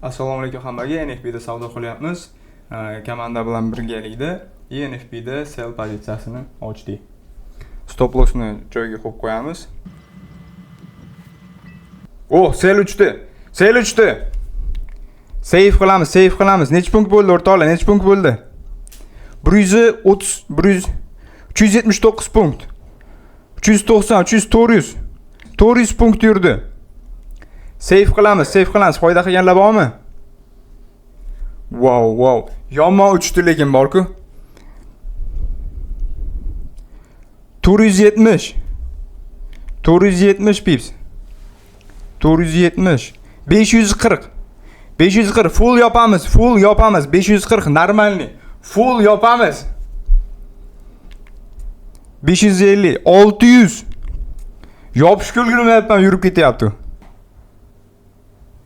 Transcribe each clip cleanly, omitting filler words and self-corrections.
Assalomu alaykum hammaga. ENFP'da savdo qilyapmiz. Komanda bilan birgalikda ENFP'da sell pozitsiyasini ochdik. Stop lossni joyiga qo'yib qo'yamiz. Sell uchdi. Sell uchdi. Save qilamiz. Necha punkt bo'ldi o'rtoqlar? Necha punkt bo'ldi? 379 punkt. 390, 300, 400 punkt yurdi. Save qilamiz. Foyda qilganlar bormi? Wow. Yomon uchdi lekin bor-ku. 470 pips. 470. 540 full yopamiz. 540 normalniy. Full yopamiz. 550, 600. Yopish ulgurmayapman, yurib ketyapti.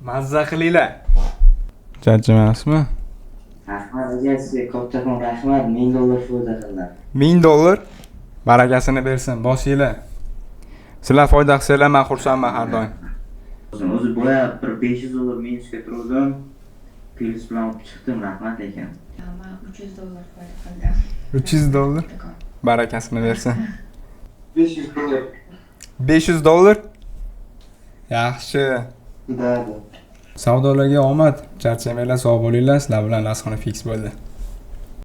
Mazza qilinglar. Charchamasmi? Rahmat aka, sizga ko'pchilik rahmat. $1000 foyda qildilar. $1000 barakasini bersin, bosinglar. Sizlar foyda qilsanglar men xursandman har doim. O'zi boya bir $500 minusga turdim. Plus bilan olib chiqdim, rahmat lekin. Men $300 foyda qildim. $300 barakasini bersin. $500. $500. Yaxshi. Gidadi. Savdolarga omad, charchamanglar, sog' bo'linglar. Sizlar bilan rasxona fix bo'ldi.